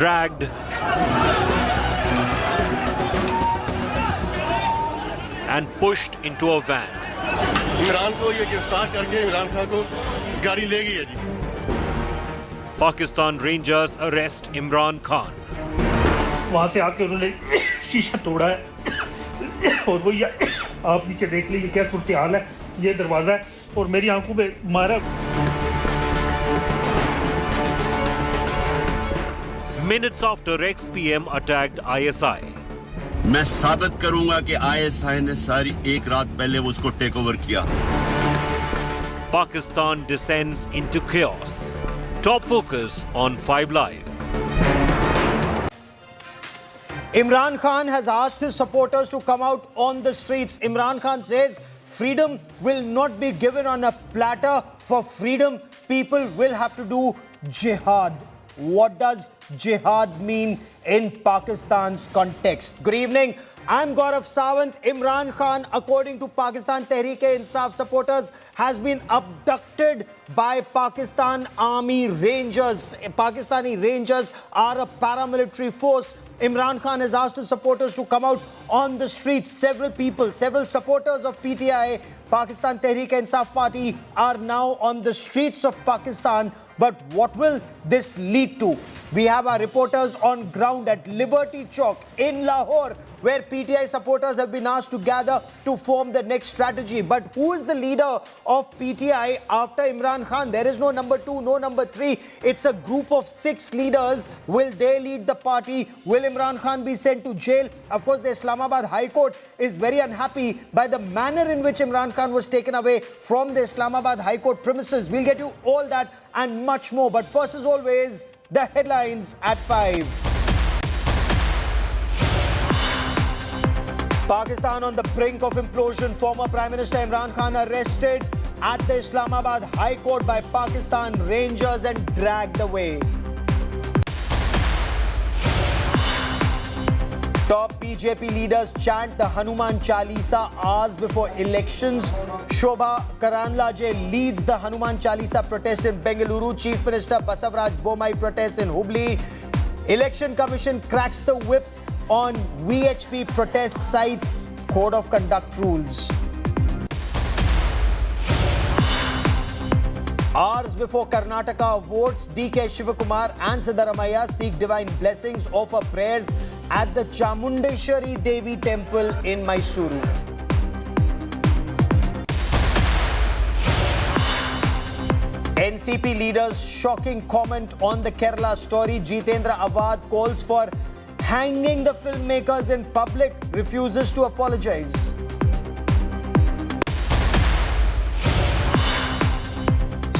dragged and pushed into a van. Imran को ये गिरफ्तार करके इमरान खान को गाड़ी ले गई है जी. Pakistan Rangers arrest Imran Khan. वहाँ से आके उन्होंने शीशा तोड़ा है और वो ये आप नीचे देख लीजिए क्या सूरत हाल है. ये दरवाज़ा है और मेरी आंखों पे मारा. Minutes after ex-PM attacked ISI. मैं साबित करूंगा कि ISI ने सारी एक रात पहले उसको टेक ओवर किया. Pakistan descends into chaos. Top focus on 5 Live. Imran Khan has asked his supporters to come out on the streets. Imran Khan says freedom will not be given on a platter. For freedom, people will have to do jihad. What does jihad mean in Pakistan's context? Good evening. I'm Gaurav. Sawant. Imran Khan, according to Pakistan Tehreek-e-Insaaf supporters, has been abducted by Pakistan Army Rangers. Pakistani Rangers are a paramilitary force. Imran Khan has asked his supporters to come out on the streets. Several supporters of PTI, Pakistan Tehreek-e-Insaaf party, are now on the streets of Pakistan. But what will this lead to? We have our reporters on ground at Liberty Chowk in Lahore, where PTI supporters have been asked to gather to form the next strategy. But who is the leader of PTI after Imran Khan? There is no number 2, no number 3. It's a group of 6 leaders. Will they lead the party? Will Imran Khan be sent to jail? Of course, the Islamabd High Court is very unhappy by the manner in which Imran Khan was taken away from the Islamabad High Court premises. We'll get you all that and much more. But first, as always, the headlines at 5. Pakistan on the brink of implosion. Former Prime Minister Imran Khan arrested at the Islamabad High Court by Pakistan Rangers and dragged away. Top BJP leaders chant the Hanuman Chalisa hours before elections. Shobha Karanlaje leads the Hanuman Chalisa protest in Bengaluru. Chief Minister Basavaraj Bommai protests in Hubli. Election Commission cracks the whip on VHP protest sites Code of Conduct rules. Hours before Karnataka votes, DK Shivakumar and Siddaramaiah seek divine blessings, offer prayers at the Chamundeshwari Devi temple in Mysuru. NCP leaders' shocking comment on the Kerala story. Jitendra Awad calls for hanging the filmmakers in public, refuses to apologize.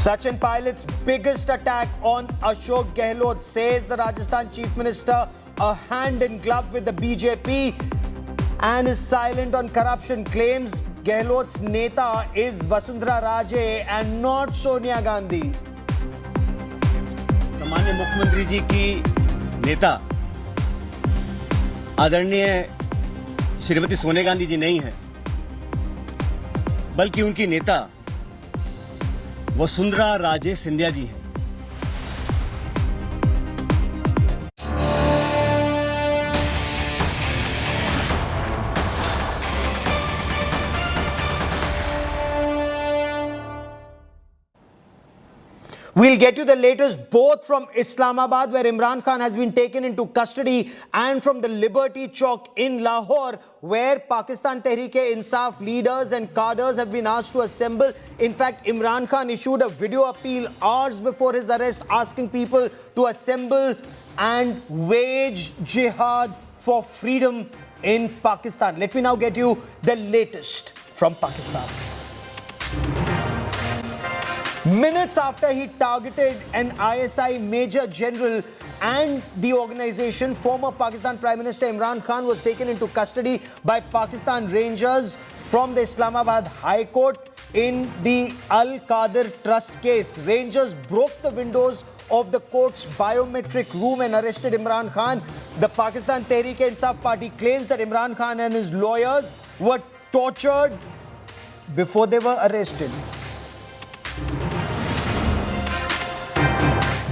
Sachin Pilot's biggest attack on Ashok Gehlot, says the Rajasthan Chief Minister, a hand in glove with the BJP, and is silent on corruption. Claims Gehlot's neta is Vasundhara Raje and not Sonia Gandhi. सामान्य मुख्यमंत्री जी की नेता आदरणीय श्रीमती सोनिया गांधी जी नहीं है, बल्कि उनकी नेता वसुंधरा राजे सिंधिया जी हैं. We'll get you the latest both from Islamabad, where Imran Khan has been taken into custody, and from the Liberty Chowk in Lahore, where Pakistan Tehreek-e-Insaaf leaders and cadres have been asked to assemble. In fact, Imran Khan issued a video appeal hours before his arrest, asking people to assemble and wage jihad for freedom in Pakistan. Let me now get you the latest from Pakistan. Minutes after he targeted an ISI Major General and the organization, former Pakistan Prime Minister Imran Khan was taken into custody by Pakistan Rangers from the Islamabad High Court in the Al-Qadir Trust case. Rangers broke the windows of the court's biometric room and arrested Imran Khan. The Pakistan Tehreek-e-Insaaf party claims that Imran Khan and his lawyers were tortured before they were arrested.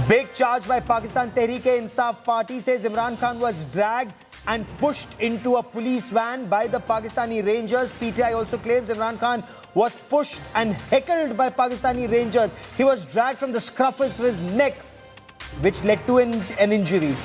Big charge by Pakistan Tehreek-e-Insaaf party says Imran Khan was dragged and pushed into a police van by the Pakistani Rangers. PTI also claims Imran Khan was pushed and heckled by Pakistani Rangers. He was dragged from the scruff of his neck, which led to an injury.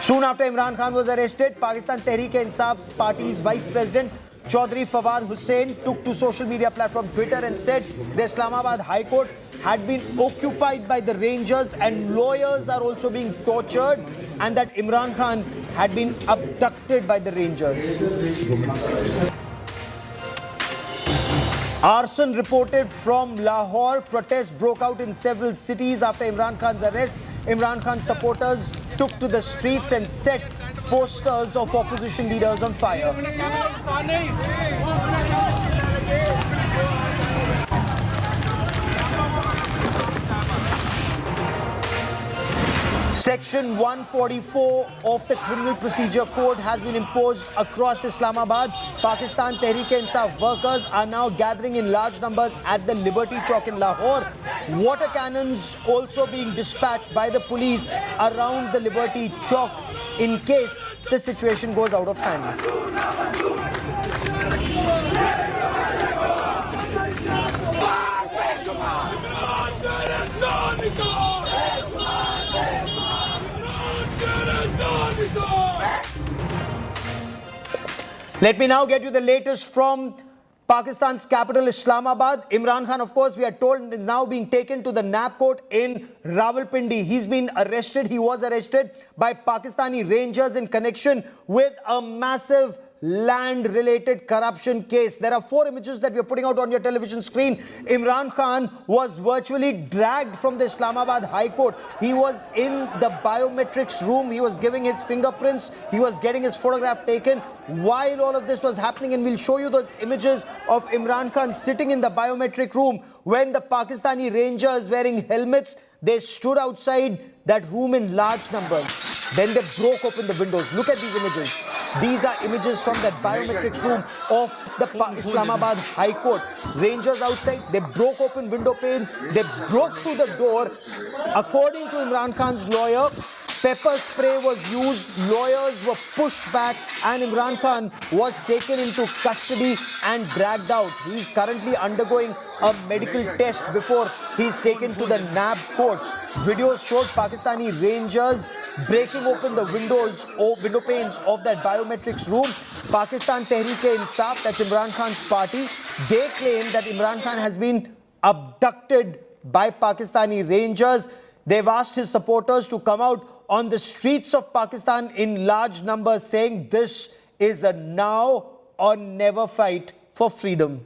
Soon after Imran Khan was arrested, Pakistan Tehreek-e-Insaaf party's vice president Chaudhry Fawad Hussain took to social media platform Twitter and said the Islamabd High Court had been occupied by the Rangers and lawyers are also being tortured, and that Imran Khan had been abducted by the Rangers. Arson reported from Lahore. Protests broke out in several cities after Imran Khan's arrest. Imran Khan's supporters took to the streets and set posters of opposition leaders on fire. Section 144 of the Criminal Procedure Code has been imposed across Islamabad. Pakistan Tehreek-e-Insaaf workers are now gathering in large numbers at the Liberty Chowk in Lahore. Water cannons also being dispatched by the police around the Liberty Chowk in case the situation goes out of hand. Let me now get you the latest from Pakistan's capital, Islamabad. Imran Khan, of course, we are told, is now being taken to the NAB court in Rawalpindi. He's been arrested. He was arrested by Pakistani Rangers in connection with a massive land-related corruption case. There are 4 images that we are putting out on your television screen. Imran Khan was virtually dragged from the Islamabad High Court. He was in the biometrics room. He was giving his fingerprints. He was getting his photograph taken while all of this was happening. And we'll show you those images of Imran Khan sitting in the biometric room when the Pakistani Rangers wearing helmets, they stood outside that room in large numbers. Then they broke open the windows. Look at these images. These are images from that biometrics room of the Islamabad High Court. Rangers outside, they broke open window panes. They broke through the door. According to Imran Khan's lawyer, pepper spray was used, lawyers were pushed back, and Imran Khan was taken into custody and dragged out. He is currently undergoing a medical test before he is taken to the NAB court. Videos showed Pakistani Rangers breaking open the window panes of that biometrics room. Pakistan Tehreek-e-Insaaf, that's Imran Khan's party, they claim that Imran Khan has been abducted by Pakistani Rangers. They've asked his supporters to come out on the streets of Pakistan in large numbers, saying this is a now or never fight for freedom.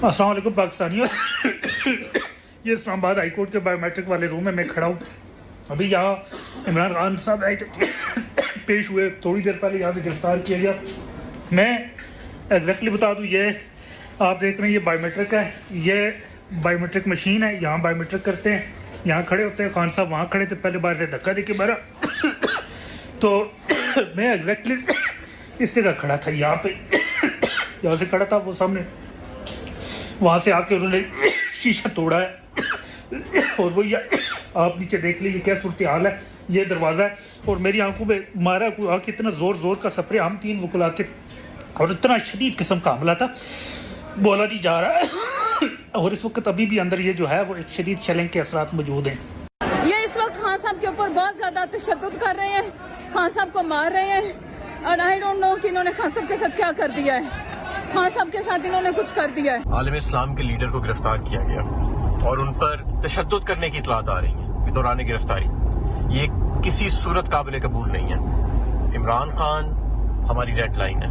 अस्सलाम वालेकुम पाकिस्तानियों। ये Islamabad high court के biometric वाले room में मैं खड़ा हूँ। अभी यहाँ इमरान खान साहब पेश हुए, थोड़ी देर पहले यहाँ से गिरफ्तार किया गया। मैं एग्जैक्टली बता दूँ, ये आप देख रहे हैं, ये बायोमेट्रिक है, ये बायोमेट्रिक मशीन है। यहाँ बायोमेट्रिक करते हैं, यहाँ खड़े होते हैं। खान साहब वहाँ खड़े थे, पहले बाहर से धक्का दे के मारा तो मैं एग्जैक्टली इस जगह खड़ा था, यहाँ पे यहाँ से खड़ा था। वो सामने वहाँ से आके उन्होंने शीशा तोड़ा है और वो आप नीचे देख लीजिए क्या सूरत हाल है। ये दरवाज़ा है और मेरी आंखों में मारा आँख, इतना ज़ोर का स्प्रे। हम 3 वकील थे और इतना शदीद किस्म का हमला था, बोला नहीं जा रहा है। और इस वक्त अभी भी अंदर ये जो है वो एक शदीद शैलिंग के असरात मौजूद हैं। ये इस वक्त खान साहब के ऊपर बहुत ज़्यादा तशद्दुद कर रहे हैं, खान साहब को मार रहे हैं। और आई डोंट नो कि इन्होंने खान साहब के साथ क्या कर दिया है। खान साहब के साथ इन्होंने कुछ कर दिया है। आलम इस्लाम के लीडर को गिरफ्तार किया गया और उन पर तशद्दुद करने की इतलात आ रही है दौरान गिरफ्तारी। ये किसी सूरत काबिल कबूल नहीं है। इमरान खान हमारी रेड लाइन है।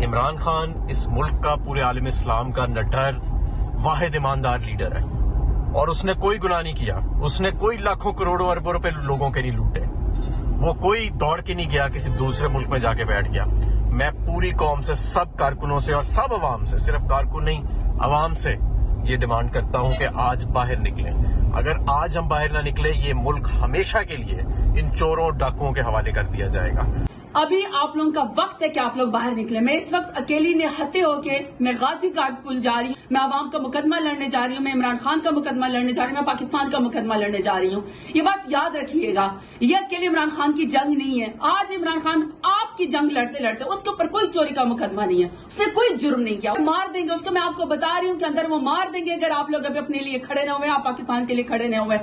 इमरान खान इस मुल्क का, पूरे आलम इस्लाम का निडर वाहिद ईमानदार लीडर है और उसने कोई गुनाह नहीं किया। उसने कोई लाखों करोड़ों अरबों रुपए लोगों के नहीं लूटे। वो कोई दौड़ के नहीं गया, किसी दूसरे मुल्क में जाके बैठ गया। मैं पूरी कौम से, सब कारकुनों से और सब अवाम से, सिर्फ कारकुन नहीं अवाम से ये डिमांड करता हूं कि आज बाहर निकलें। अगर आज हम बाहर ना निकले, ये मुल्क हमेशा के लिए इन चोरों डाकुओं के हवाले कर दिया जाएगा। अभी आप लोगों का वक्त है कि आप लोग बाहर निकले। मैं इस वक्त अकेली निहत्ते होके मैं गाजी घाट पुल जा रही हूँ, मैं आवाम का मुकदमा लड़ने जा रही हूँ, मैं इमरान खान का मुकदमा लड़ने जा रही हूँ, मैं पाकिस्तान का मुकदमा लड़ने जा रही हूँ। ये बात याद रखिएगा, ये अकेले इमरान खान की जंग नहीं है। आज इमरान खान आपकी जंग लड़ते लड़ते उसके ऊपर कोई चोरी का मुकदमा नहीं है, उसने कोई जुर्म नहीं किया, मार देंगे उसको। मैं आपको बता रही हूँ कि अंदर वो मार देंगे अगर आप लोग अभी अपने लिए खड़े न हुए, आप पाकिस्तान के लिए खड़े न हुए।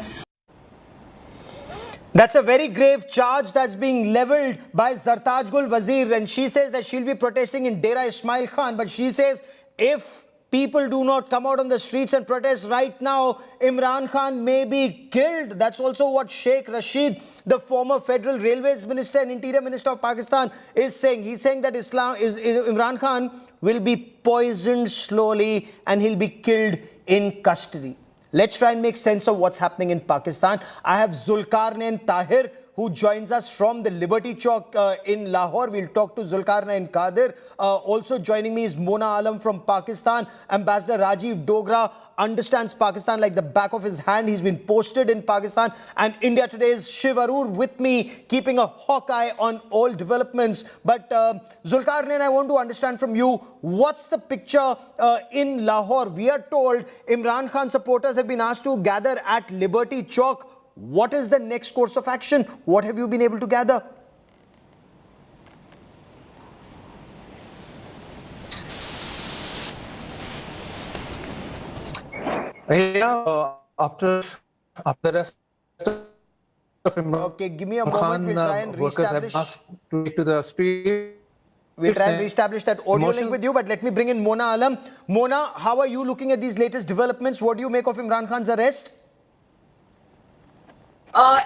That's a very grave charge that's being leveled by Zartaj Gul Wazir, and she says that she'll be protesting in Dera Ismail Khan, but she says if people do not come out on the streets and protest right now, Imran Khan may be killed. That's also what Sheikh Rashid, the former Federal Railways Minister and Interior Minister of Pakistan, is saying. He's saying that Imran Khan will be poisoned slowly and he'll be killed in custody. Let's try and make sense of what's happening in Pakistan. I have Zulkarnain Tahir, who joins us from the Liberty Chowk in Lahore. We'll talk to Zulkarnain Qadir. Also joining me is Mona Alam from Pakistan. Ambassador Rajiv Dogra understands Pakistan like the back of his hand. He's been posted in Pakistan. And India Today's Shiv Arur with me, keeping a hawk eye on all developments. But Zulkarnain, I want to understand from you, what's the picture in Lahore? We are told Imran Khan supporters have been asked to gather at Liberty Chowk. What is the next course of action? What have you been able to gather? Yeah, after the rest of Imran Okay, give me a moment. We'll try and reestablish. To take to the street. We'll try and reestablish that audio link with you, but let me bring in Mona Alam. Mona, how are you looking at these latest developments? What do you make of Imran Khan's arrest?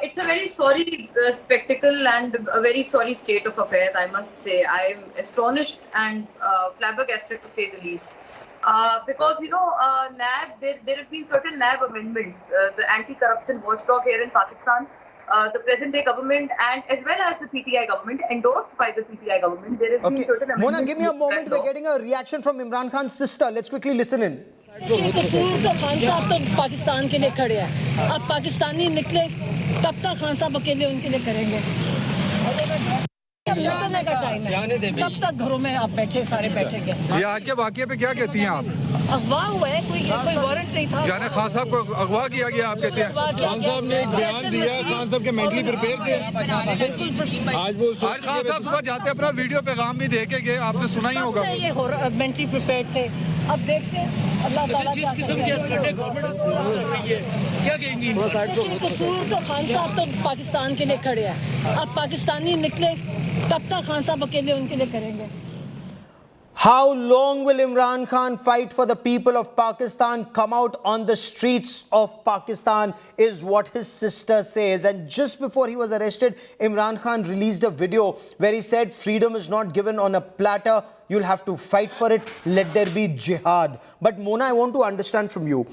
It's a very sorry spectacle and a very sorry state of affairs, I must say. I'm astonished and flabbergasted, to say the least. Because, you know, NAB, there have been certain NAB amendments. The anti-corruption watchdog here in Pakistan, the present-day government, and as well as the PTI government, endorsed by the PTI government, there have been certain amendments. Mona, give me a moment. We're getting a reaction from Imran Khan's sister. Let's quickly listen in. कसूर तो खान साहब तो पाकिस्तान के लिए खड़े हैं। अब पाकिस्तानी निकले तब तक खान साहब अकेले उनके लिए करेंगे। अब निकलने का टाइम है, तब तक घरों में आप बैठे सारे बैठेंगे। ये आज के वाकये पे क्या कहती हैं आप? अगवा हुआ है, कोई वारंट नहीं था। यानी खान साहब को अगवा किया गया, आप कहते हैं? खान साहब ने एक बयान दिया, खान साहब के मेंटली प्रिपेयर थे। आज खान साहब सुबह जाते अपना वीडियो पैगाम भी दे के गए, आपने सुना ही होगा। ये मेंटली प्रिपेयर थे। अब देखते हैं अल्लाह ताला जिस किस्म की गवर्नमेंट कर रही है, क्या कहेंगी? कसूर तो खान साहब तो पाकिस्तान के लिए खड़े हैं। अब पाकिस्तानी निकले तब तक खान साहब अकेले उनके लिए करेंगे। How long will Imran Khan fight for the people of Pakistan? Come out on the streets of Pakistan is what his sister says. And just before he was arrested, Imran Khan released a video where he said freedom is not given on a platter. You'll have to fight for it. Let there be jihad. But Mona, I want to understand from you.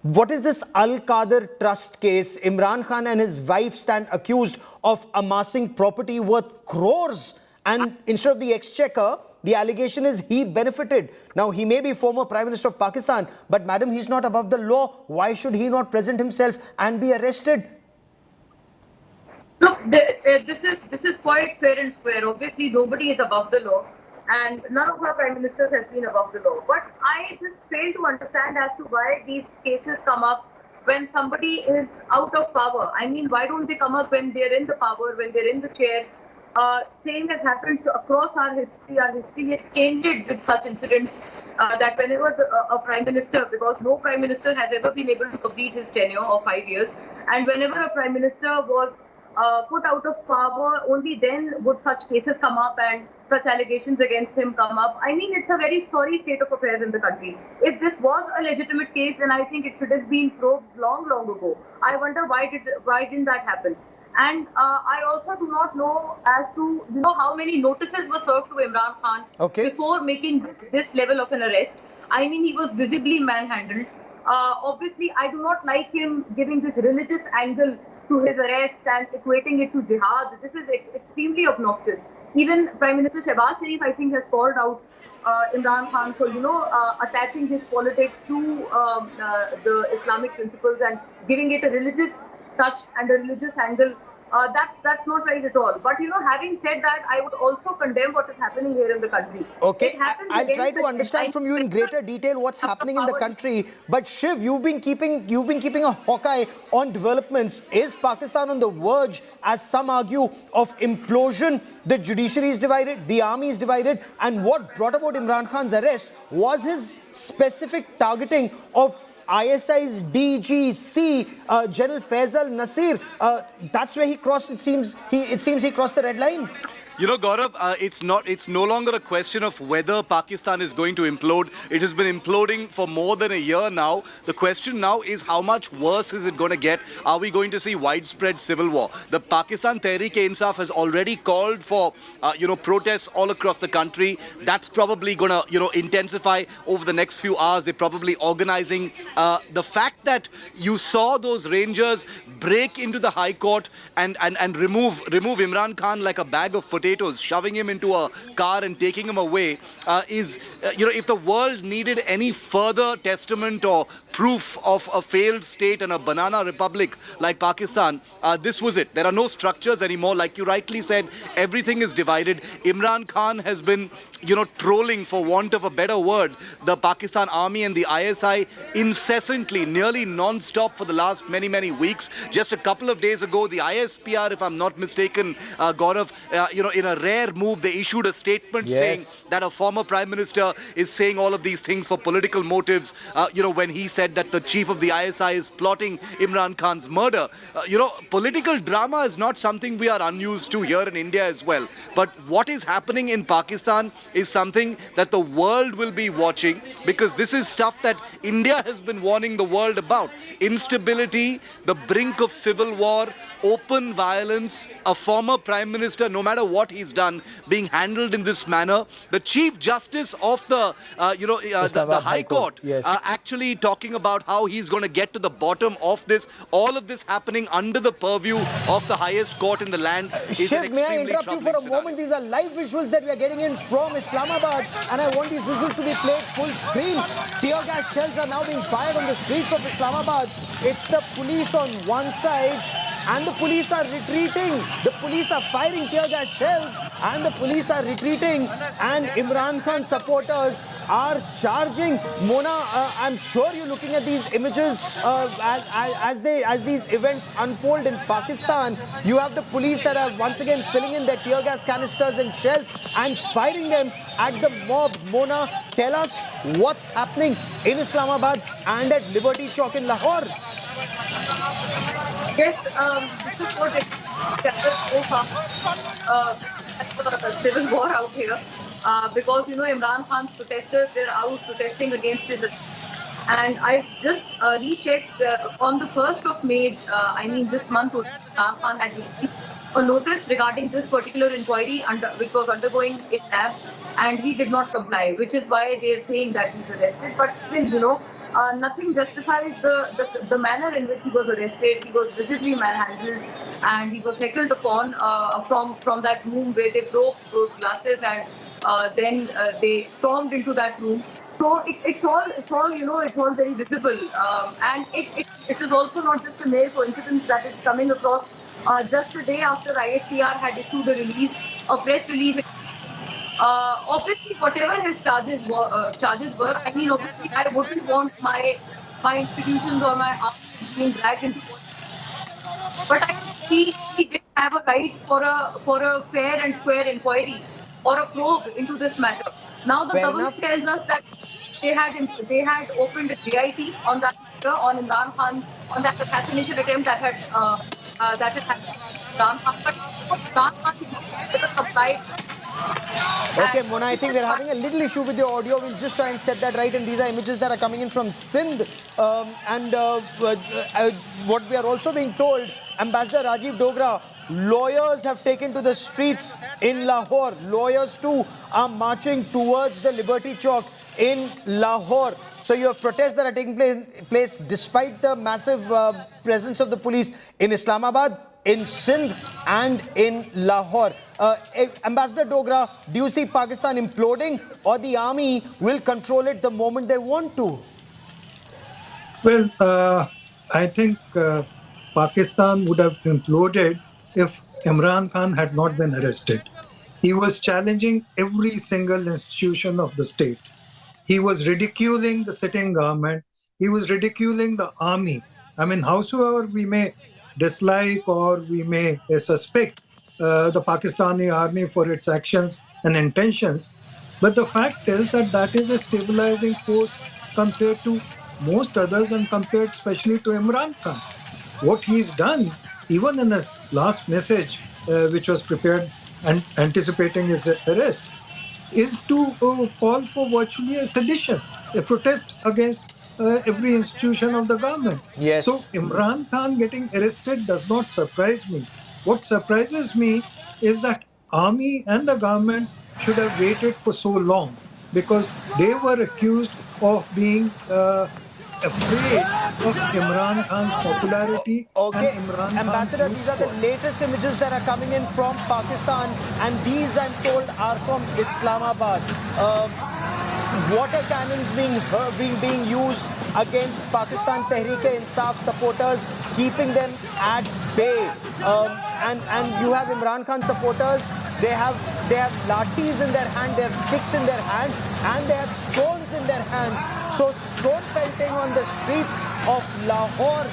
What is this Al-Qadir Trust case? Imran Khan and his wife stand accused of amassing property worth crores. And instead of the exchequer, the allegation is he benefited. Now, he may be former Prime Minister of Pakistan, but madam, he's not above the law. Why should he not present himself and be arrested? Look, this is quite fair and square. Obviously, nobody is above the law, and none of our Prime Ministers has been above the law. But I just fail to understand as to why these cases come up when somebody is out of power. I mean, why don't they come up when they're in the power, when they're in the chair? Same has happened across our history. Our history is tainted with such incidents that whenever a Prime Minister, because no Prime Minister has ever been able to complete his tenure of 5 years, and whenever a Prime Minister was put out of power, only then would such cases come up and such allegations against him come up. I mean, it's a very sorry state of affairs in the country. If this was a legitimate case, then I think it should have been probed long ago. I wonder why didn't that happen? And I also do not know as to how many notices were served to Imran Khan before making this level of an arrest. I mean, he was visibly manhandled. Obviously, I do not like him giving this religious angle to his arrest and equating it to jihad. This is extremely obnoxious. Even Prime Minister Shehbaz Sharif, I think, has called out Imran Khan for, attaching his politics to the Islamic principles and giving it a religious touch and a religious angle That's not right at all. But having said that, I would also condemn what is happening here in the country. Okay, I'll try to understand from you in greater detail what's happening in the country. But Shiv, you've been keeping a hawk-eye on developments. Is Pakistan on the verge, as some argue, of implosion? The judiciary is divided, the army is divided, and what brought about Imran Khan's arrest was his specific targeting of ISI's DGC, General Faisal Nasir. That's where he crossed. It seems he crossed the red line. You know, Gaurav, it's no longer a question of whether Pakistan is going to implode. It has been imploding for more than a year now. The question now is how much worse is it going to get? Are we going to see widespread civil war? The Pakistan Tehreek-e-Insaaf has already called for, protests all across the country. That's probably going to, intensify over the next few hours. They're probably organizing. The fact that you saw those Rangers break into the High Court and remove Imran Khan like a bag of potatoes, shoving him into a car and taking him away, is, if the world needed any further testament or proof of a failed state and a banana republic like Pakistan, this was it. There are no structures anymore. Like you rightly said, everything is divided. Imran Khan has been, trolling, for want of a better word, the Pakistan army and the ISI incessantly, nearly non-stop for the last many, many weeks. Just a couple of days ago, the ISPR, if I'm not mistaken, Gaurav, in a rare move, they issued a statement saying that a former prime minister is saying all of these things for political motives, when he said that the chief of the ISI is plotting Imran Khan's murder. Political drama is not something we are unused to here in India as well. But what is happening in Pakistan is something that the world will be watching, because this is stuff that India has been warning the world about. Instability, the brink of civil war, open violence, a former prime minister, no matter what he's done, being handled in this manner. The Chief Justice of the High Court actually talking about how he's going to get to the bottom of this. All of this happening under the purview of the highest court in the land. Shiv, may I interrupt you for a moment? These are live visuals that we are getting in from Islamabad, and I want these visuals to be played full screen. Tear gas shells are now being fired on the streets of Islamabad. It's the police on one side, and the police are retreating. The police are firing tear gas shells, and the police are retreating, and Imran Khan supporters are charging. Mona, I'm sure you're looking at these images as these events unfold in Pakistan. You have the police that are once again filling in their tear gas canisters and shells and firing them at the mob. Mona, tell us what's happening in Islamabad and at Liberty Chowk in Lahore. Yes, this is what it so far. The civil war out here. Because Imran Khan's protesters, they're out protesting against his. And I just rechecked on the 1st of May, this month, Imran Khan had received a notice regarding this particular inquiry which was undergoing in lab, and he did not comply, which is why they're saying that he's arrested. But still, nothing justifies the manner in which he was arrested. He was visibly manhandled, and he was heckled upon from that room where they broke those glasses, and then they stormed into that room. So it's all very visible, and it is also not just a mere coincidence that it's coming across just a day after ISPR had issued a press release. Obviously, whatever his charges were, obviously, I wouldn't want my institutions or my arms being dragged into. But I think he did have a right for a fair and square inquiry or a probe into this matter. Now the government tells us that they had opened a GIT on that matter, on Imran Khan, on that assassination attempt that had happened. Imran Khan, but Imran Khan supplied. Okay, Mona, I think we're having a little issue with your audio. We'll just try and set that right. And these are images that are coming in from Sindh. What we are also being told, Ambassador Rajiv Dogra, lawyers have taken to the streets in Lahore. Lawyers too are marching towards the Liberty Chowk in Lahore. So you have protests that are taking place despite the massive presence of the police in Islamabad, in Sindh and in Lahore. Ambassador Dogra, do you see Pakistan imploding, or the army will control it the moment they want to? Well, I think Pakistan would have imploded if Imran Khan had not been arrested. He was challenging every single institution of the state. He was ridiculing the sitting government. He was ridiculing the army. I mean, howsoever we may dislike or we may suspect the Pakistani army for its actions and intentions, but the fact is that that is a stabilizing force compared to most others and compared especially to Imran Khan. What he's done, even in his last message, which was prepared and anticipating his arrest, is to call for virtually a sedition, a protest against every institution of the government. Yes. So Imran Khan getting arrested does not surprise me. What surprises me is that army and the government should have waited for so long, because they were accused of being afraid of Imran Khan's popularity. Okay, and Imran Ambassador, Khan's these are the latest images that are coming in from Pakistan, and these, I'm told, are from Islamabad. Water cannons being used against Pakistan Tehreek-e-Insaaf supporters, keeping them at bay. And you have Imran Khan supporters. They have lathis in their hand, they have sticks in their hand, and they have stones in their hands. So stone pelting on the streets of Lahore,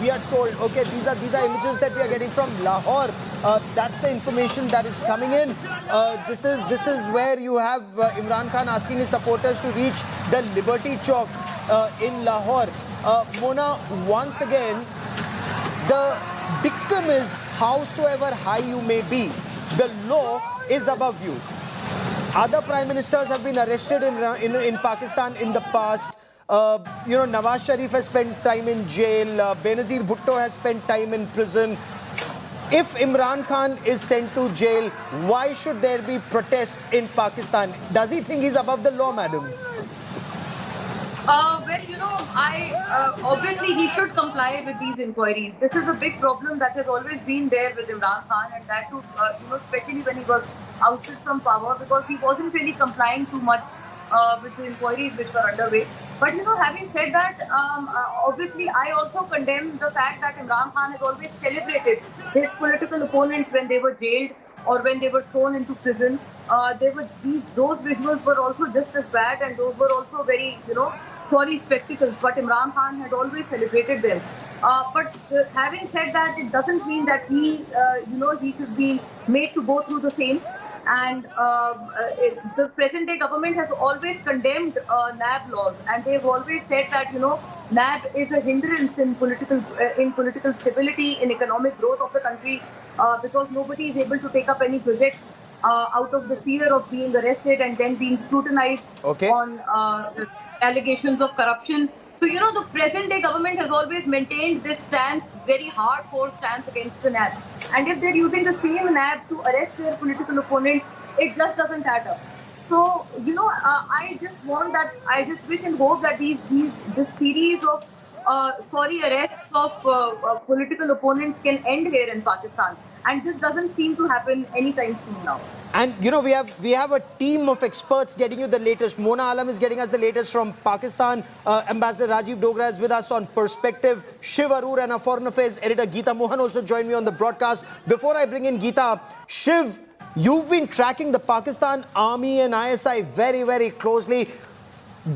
we are told. Okay, these are images that we are getting from Lahore. That's the information that is coming in. This is where you have Imran Khan asking his supporters to reach the Liberty Chowk in Lahore. Mona, once again, the dictum is, howsoever high you may be, the law is above you. Other prime ministers have been arrested in Pakistan in the past. Nawaz Sharif has spent time in jail. Benazir Bhutto has spent time in prison. If Imran Khan is sent to jail, why should there be protests in Pakistan? Does he think he's above the law, madam? Obviously he should comply with these inquiries. This is a big problem that has always been there with Imran Khan, and that too, especially when he was ousted from power, because he wasn't really complying too much with the inquiries which were underway. But having said that, obviously I also condemn the fact that Imran Khan has always celebrated his political opponents when they were jailed or when they were thrown into prison. Those visuals were also just as bad, and those were also very, sorry spectacles. But Imran Khan had always celebrated them. But having said that, it doesn't mean that he should be made to go through the same. And the present-day government has always condemned NAB laws, and they've always said that NAB is a hindrance in political stability, in economic growth of the country, because nobody is able to take up any projects out of the fear of being arrested and then being scrutinized on allegations of corruption. So, the present-day government has always maintained this stance, very hardcore stance against the NAB. And if they're using the same NAB to arrest their political opponents, it just doesn't add up. So, I just wish and hope that this series of arrests of political opponents can end here in Pakistan. And this doesn't seem to happen anytime soon now. And we have a team of experts getting you the latest. Mona Alam is getting us the latest from Pakistan. Ambassador Rajiv Dogra is with us on Perspective. Shiv Arur and our Foreign Affairs editor Geeta Mohan also joined me on the broadcast. Before I bring in Geeta, Shiv, you've been tracking the Pakistan Army and ISI very, very closely.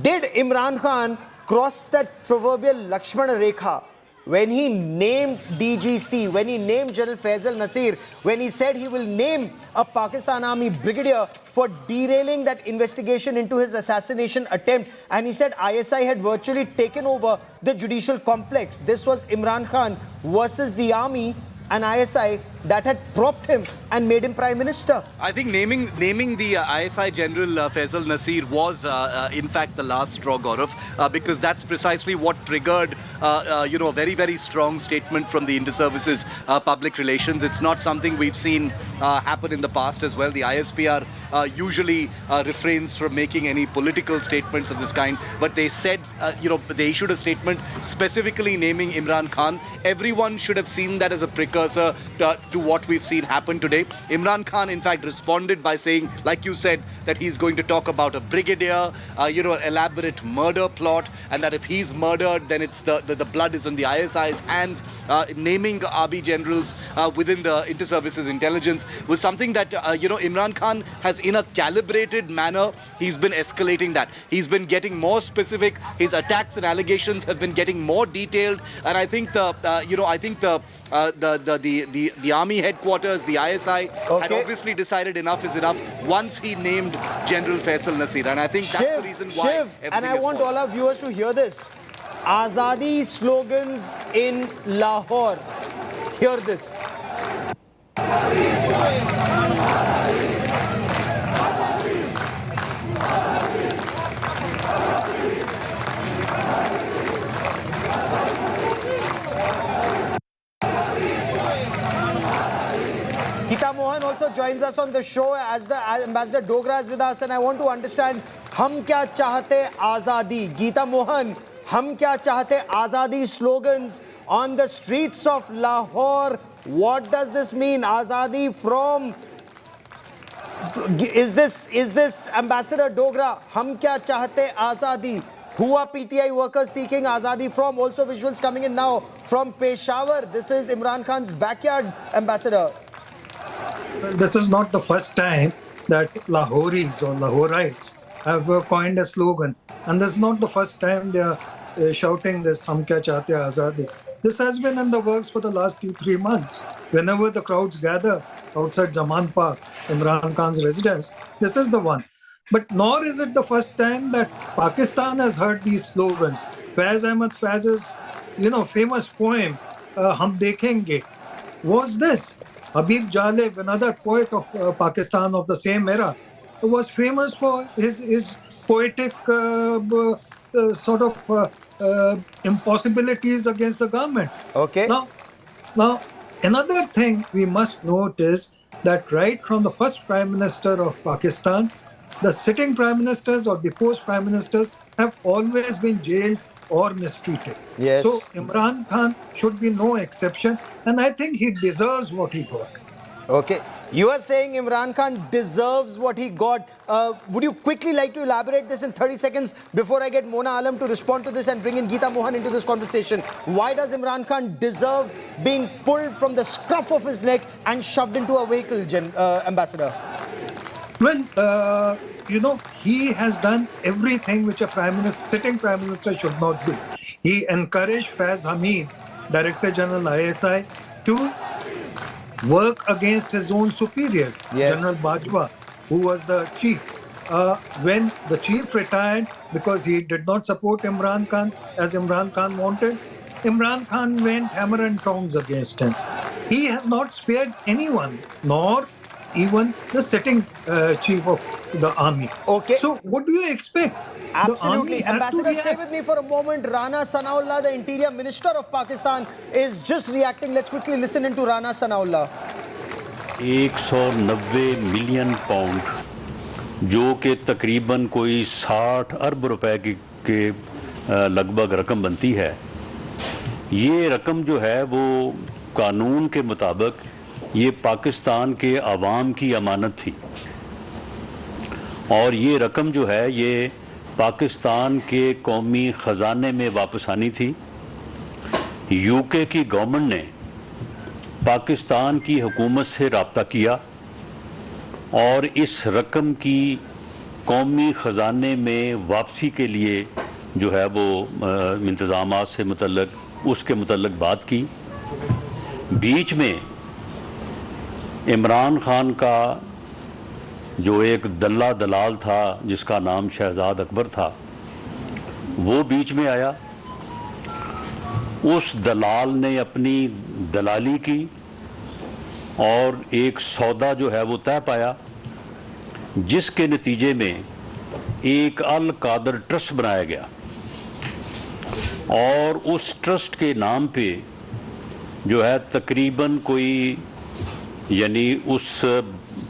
Did Imran Khan cross that proverbial Lakshmana Rekha when he named DGC, when he named General Faisal Nasir, when he said he will name a Pakistan Army brigadier for derailing that investigation into his assassination attempt? And he said ISI had virtually taken over the judicial complex. This was Imran Khan versus the army and ISI that had propped him and made him Prime Minister. I think naming the ISI General Faisal Nasir was in fact the last straw, Gaurav, because that's precisely what triggered a very, very strong statement from the Inter-Services Public Relations. It's not something we've seen happen in the past as well. The ISPR usually refrains from making any political statements of this kind, but they said, they issued a statement specifically naming Imran Khan. Everyone should have seen that as a precursor to what we've seen happen today. Imran Khan, in fact, responded by saying, like you said, that he's going to talk about a brigadier, elaborate murder plot, and that if he's murdered, then it's the blood is on the ISI's hands. Naming army generals within the inter-services intelligence was something that, Imran Khan has, in a calibrated manner, he's been escalating that. He's been getting more specific. His attacks and allegations have been getting more detailed. And I think the army headquarters, the ISI, had obviously decided enough is enough once he named General Faisal Nasir. And I think that's the reason why. And I want all our viewers to hear this. Azadi slogans in Lahore. Hear this. Geeta Mohan also joins us on the show as the Ambassador Dogra is with us, and I want to understand, hum kya chahte azadi? Geeta Mohan, hum kya chahte azadi slogans on the streets of Lahore. What does this mean? Azadi from... Is this Ambassador Dogra? Hum kya chahte azadi? Who are PTI workers seeking azadi from? Also visuals coming in now from Peshawar. This is Imran Khan's backyard, Ambassador. This is not the first time that Lahoris or Lahorites have coined a slogan. And this is not the first time they are shouting this, Hum kya chahte azadi. This has been in the works for the last 2-3 months. Whenever the crowds gather outside Zaman Park, Imran Khan's residence, this is the one. But nor is it the first time that Pakistan has heard these slogans. Faiz Ahmed Faiz's, famous poem, Hum Dekhenge, was this. Habib Jalib, another poet of Pakistan of the same era, was famous for his poetic impossibilities against the government. Okay. Now, another thing we must note is that right from the first Prime Minister of Pakistan, the sitting Prime Ministers or deposed Prime Ministers have always been jailed or mistreated. Yes. So Imran Khan should be no exception, and I think he deserves what he got. Okay. You are saying Imran Khan deserves what he got. Would you quickly like to elaborate this in 30 seconds before I get Mona Alam to respond to this and bring in Geeta Mohan into this conversation? Why does Imran Khan deserve being pulled from the scruff of his neck and shoved into a vehicle, Ambassador? Well, he has done everything which a sitting Prime Minister should not do. He encouraged Faiz Hamid, Director General ISI, to work against his own superiors, yes. General Bajwa, who was the chief. When the chief retired because he did not support Imran Khan as Imran Khan wanted, Imran Khan went hammer and tongs against him. He has not spared anyone, nor even the sitting chief of the army. Okay. So what do you expect? Absolutely. Ambassador, stay with me for a moment. Rana Sanaullah, the Interior Minister of Pakistan, is just reacting. Let's quickly listen into Rana Sanaullah. 190 million pound जो कि तकरीबन कोई 60 अरब रुपए के लगभग रकम बनती है, ये रकम जो है वो कानून के मुताबिक ये पाकिस्तान के अवाम की अमानत थी और ये रकम जो है ये पाकिस्तान के कौमी ख़जाने में वापस आनी थी। यूके की गवर्नमेंट ने पाकिस्तान की हुकूमत से रब्ता किया और इस रकम की कौमी ख़जाने में वापसी के लिए जो है वो इंतज़ामात से उसके मुतल्लिक़ बात की। बीच में इमरान खान का जो एक दलाल था जिसका नाम शहजाद अकबर था, वो बीच में आया। उस दलाल ने अपनी दलाली की और एक सौदा जो है वो तय पाया, जिसके नतीजे में एक अल कादर ट्रस्ट बनाया गया और उस ट्रस्ट के नाम पे जो है तकरीबन कोई यानी उस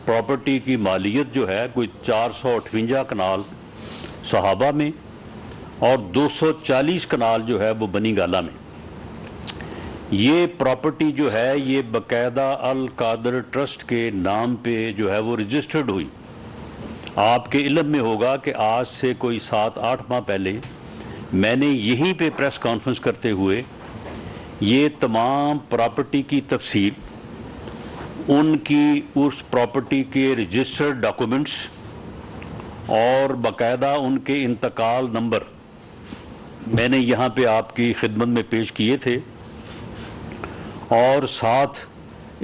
प्रॉपर्टी की मालियत जो है कोई 458 कनाल सहाबा में और 240 कनाल जो है वो बनी गाला में। ये प्रॉपर्टी जो है ये बकायदा अल कादर ट्रस्ट के नाम पे जो है वो रजिस्टर्ड हुई। आपके इल्म में होगा कि आज से कोई 7-8 माह पहले मैंने यहीं पे प्रेस कॉन्फ्रेंस करते हुए ये तमाम प्रॉपर्टी की तफसील, उनकी उस प्रॉपर्टी के रजिस्टर्ड डॉक्यूमेंट्स और बाकायदा उनके इंतकाल नंबर मैंने यहाँ पे आपकी खिदमत में पेश किए थे, और साथ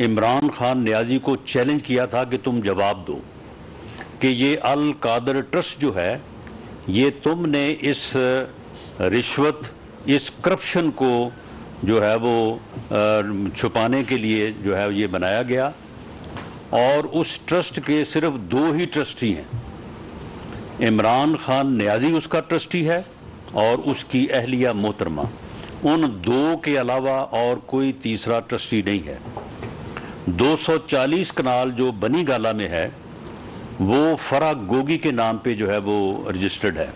इमरान खान न्याजी को चैलेंज किया था कि तुम जवाब दो कि ये अल कादर ट्रस्ट जो है ये तुमने इस रिश्वत, इस करप्शन को जो है वो छुपाने के लिए जो है ये बनाया गया, और उस ट्रस्ट के सिर्फ 2 ही ट्रस्टी हैं। इमरान खान न्याजी उसका ट्रस्टी है और उसकी अहलिया मोहतरमा, उन 2 के अलावा और कोई तीसरा ट्रस्टी नहीं है। 240 कनाल जो बनी गाला में है वो फरा गोगी के नाम पे जो है वो रजिस्टर्ड है।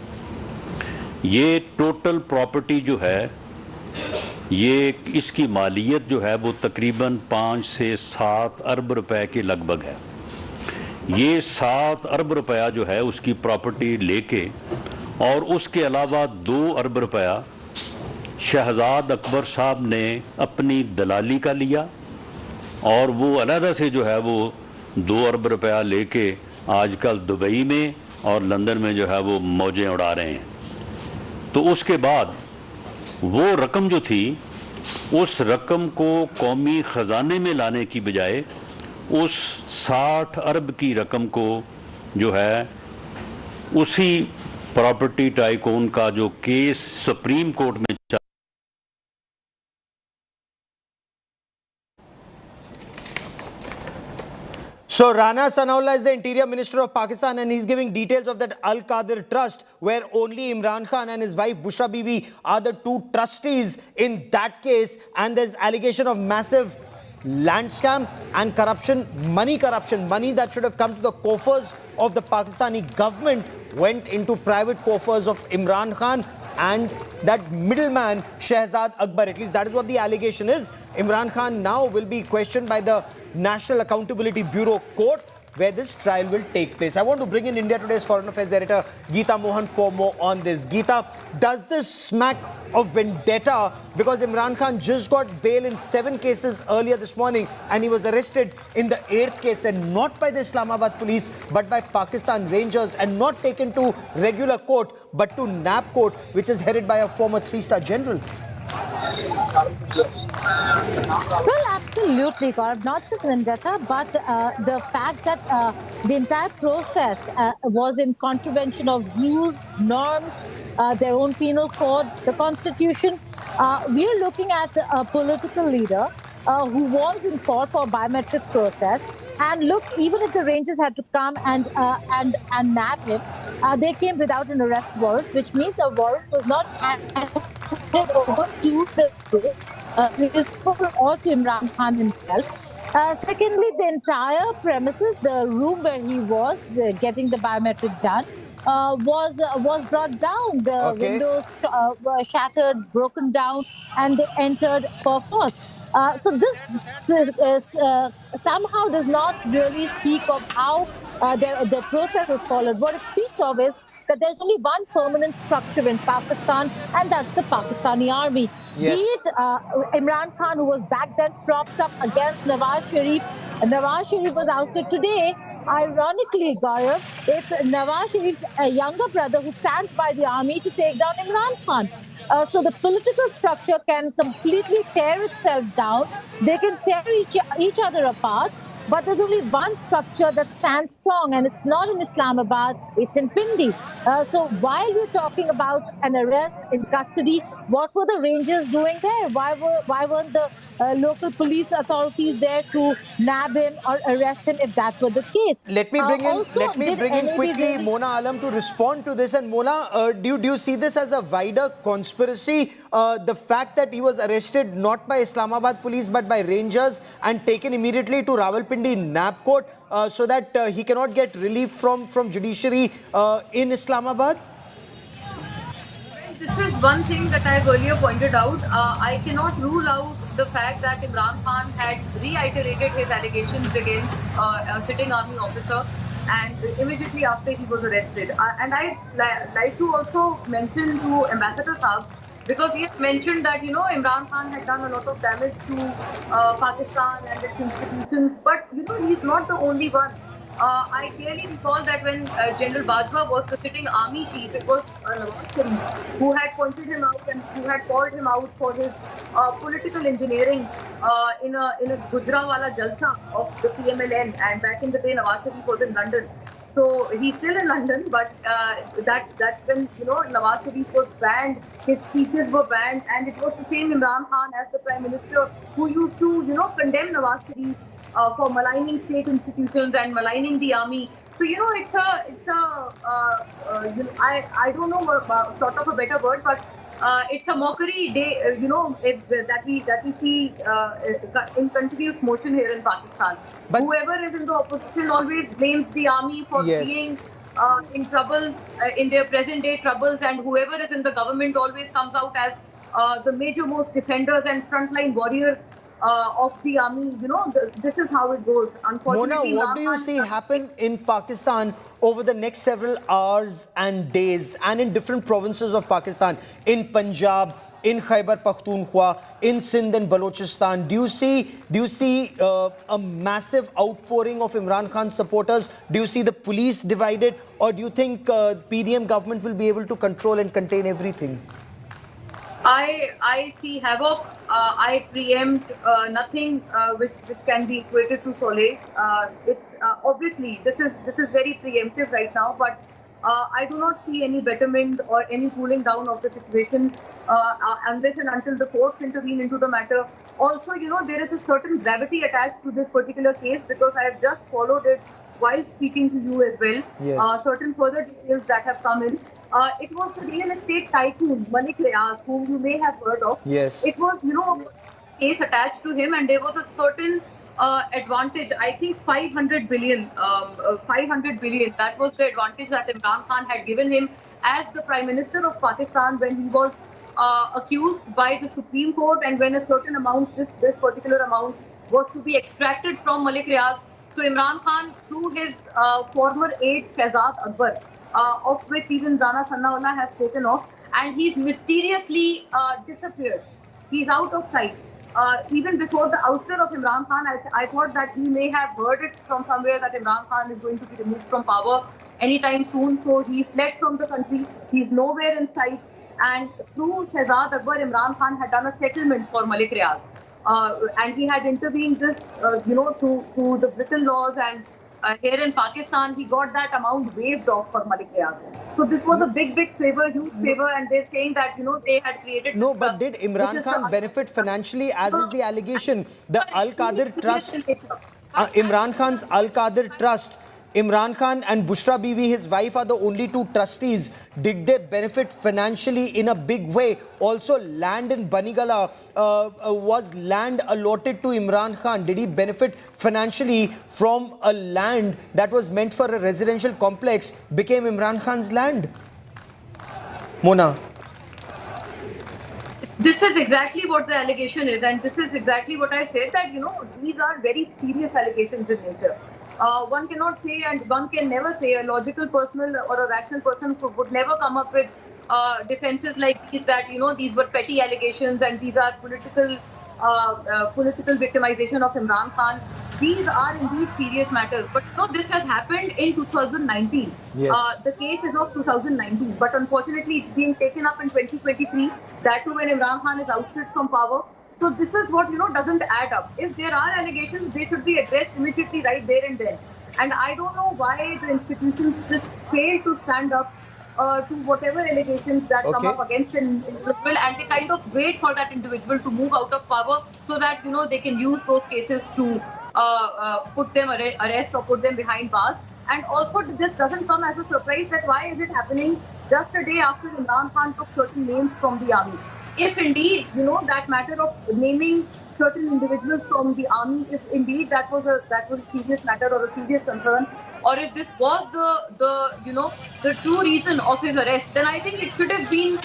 ये टोटल प्रॉपर्टी जो है ये इसकी मालियत जो है वो तकरीबन 5 से 7 अरब रुपए के लगभग है। ये 7 अरब रुपया जो है उसकी प्रॉपर्टी लेके और उसके अलावा 2 अरब रुपया शहजाद अकबर साहब ने अपनी दलाली का लिया, और वो अलहदा से जो है वो 2 अरब रुपया लेके आजकल दुबई में और लंदन में जो है वो मौजें उड़ा रहे हैं। तो उसके बाद वो रकम जो थी उस रकम को कौमी ख़जाने में लाने की बजाय उस 60 अरब की रकम को जो है उसी प्रॉपर्टी टाइकून का जो केस सुप्रीम कोर्ट में So Rana Sanaullah is the Interior Minister of Pakistan, and he's giving details of that Al Qadir Trust, where only Imran Khan and his wife Bushra Bibi are the 2 trustees in that case, and there's allegation of massive land scam and corruption, money that should have come to the coffers of the Pakistani government went into private coffers of Imran Khan and that middleman Shehzad Akbar. At least that is what the allegation is. Imran Khan now will be questioned by the National Accountability Bureau Court, where this trial will take place. I want to bring in India Today's Foreign Affairs editor Geeta Mohan for more on this. Geeta, does this smack of vendetta? Because Imran Khan just got bail in 7 cases earlier this morning, and he was arrested in the 8th case, and not by the Islamabad police but by Pakistan Rangers, and not taken to regular court but to NAB court, which is headed by a former 3-star general. Well, absolutely, Gaurav. Not just vendetta, but the fact that the entire process was in contravention of rules, norms, their own penal code, the constitution. We are looking at a political leader who was in court for a biometric process. And look, even if the Rangers had to come and nab him, they came without an arrest warrant, which means a warrant was not handed over to the or to Imran Khan himself. Secondly, the entire premises, the room where he was getting the biometric done, was brought down. The windows were shattered, broken down, and they entered per force. So this somehow does not really speak of how the process was followed. What it speaks of is that there's only one permanent structure in Pakistan, and that's the Pakistani army. Yes. Be it Imran Khan, who was back then propped up against Nawaz Sharif. Nawaz Sharif was ousted today. Ironically, Gaurav, it's Nawaz Sharif's younger brother who stands by the army to take down Imran Khan. So the political structure can completely tear itself down. They can tear each other apart. But there's only one structure that stands strong, and it's not in Islamabad, it's in Pindi. So while we're talking about an arrest in custody, what were the Rangers doing there? Why weren't the local police authorities there to nab him or arrest him if that were the case? Let me bring in quickly Mona Alam to respond to this. And Mona, do you see this as a wider conspiracy? The fact that he was arrested not by Islamabad police but by Rangers and taken immediately to Rawalpindi NAB court so that he cannot get relief from judiciary in Islamabad? This is one thing that I've earlier pointed out. I cannot rule out the fact that Imran Khan had reiterated his allegations against a sitting army officer, and immediately after he was arrested. And I'd like to also mention to Ambassador Saab, because he has mentioned that, Imran Khan had done a lot of damage to Pakistan and its institutions, but, he's not the only one. I clearly recall that when General Bajwa was the sitting army chief, it was Nawaz Sharif who had pointed him out and who had called him out for his political engineering in a Gujranwala Jalsa of the PMLN. And back in the day, Nawaz Sharif was in London. So he's still in London, but that's when, Nawaz Sharif was banned, his speeches were banned, and it was the same Imran Khan as the Prime Minister who used to, condemn Nawaz Sharif for maligning state institutions and maligning the army. So, I don't know sort of a better word, but it's a mockery day, that we see in continuous motion here in Pakistan. But whoever is in the opposition always blames the army for being in troubles, in their present day troubles, and whoever is in the government always comes out as the major most defenders and frontline warriors of the army. This is how it goes. Unfortunately, Mona, what do you see happen in Pakistan over the next several hours and days, and in different provinces of Pakistan, in Punjab, in Khyber Pakhtunkhwa, in Sindh and Balochistan? Do you see a massive outpouring of Imran Khan supporters? Do you see the police divided, or do you think PDM government will be able to control and contain everything? I see havoc. I preempt nothing which can be equated to Soleil. It's obviously this is very preemptive right now, but I do not see any betterment or any cooling down of the situation unless and until the courts intervene into the matter. Also, there is a certain gravity attached to this particular case, because I have just followed it while speaking to you as well. Yes. Certain further details that have come in. It was the real estate tycoon Malik Riaz, whom you may have heard of. Yes. It was, a case attached to him, and there was a certain advantage. I think 500 billion. 500 billion. That was the advantage that Imran Khan had given him as the Prime Minister of Pakistan when he was accused by the Supreme Court, and when a certain amount, this particular amount, was to be extracted from Malik Riaz. So Imran Khan, through his former aide Shahzad Akbar, of which even Rana Sannawala has spoken of, and he's mysteriously disappeared. He's out of sight. Even before the ouster of Imran Khan, I thought that he may have heard it from somewhere that Imran Khan is going to be removed from power anytime soon. So he fled from the country. He's nowhere in sight. And through Shahzad Akbar, Imran Khan had done a settlement for Malik Riaz. And he had intervened this, through the Britain laws, and here in Pakistan, he got that amount waived off for Malik Riaz. So this was a big favor, huge favor, and they're saying that, they had created... No, but did Imran Khan benefit financially, as is the allegation? The Al-Qadir Trust, Imran Khan's Al-Qadir Trust, Imran Khan and Bushra Bibi, his wife, are the only two trustees. Did they benefit financially in a big way? Also, land in Banigala was land allotted to Imran Khan. Did he benefit financially from a land that was meant for a residential complex, became Imran Khan's land? Mona. This is exactly what the allegation is, and this is exactly what I said, that, these are very serious allegations in nature. One cannot say, and one can never say, a logical person or a rational person would never come up with defenses like these, that, these were petty allegations and these are political victimization of Imran Khan. These are indeed serious matters. But this has happened in 2019. Yes. The case is of 2019, but unfortunately it's being taken up in 2023. That too when Imran Khan is ousted from power. So this is what, doesn't add up. If there are allegations, they should be addressed immediately right there and then. And I don't know why the institutions just fail to stand up to whatever allegations that come up against an individual, and they kind of wait for that individual to move out of power so that, they can use those cases to put them arrest or put them behind bars. And also, this doesn't come as a surprise, that why is it happening just a day after Imran Khan took certain names from the army. If indeed, that matter of naming certain individuals from the army, if indeed that was a serious matter or a serious concern, or if this was the true reason of his arrest, then I think it should have been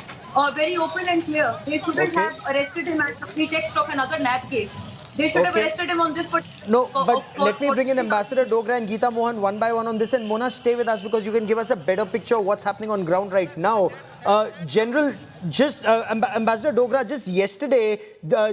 very open and clear. They shouldn't Okay. have arrested him at the pretext of another NAB case. They should have Okay. arrested him on this. No, but let me bring in Ambassador Dogra and Geeta Mohan one by one on this. And Mona, stay with us because you can give us a better picture of what's happening on ground right now. General, Ambassador Dogra, just yesterday,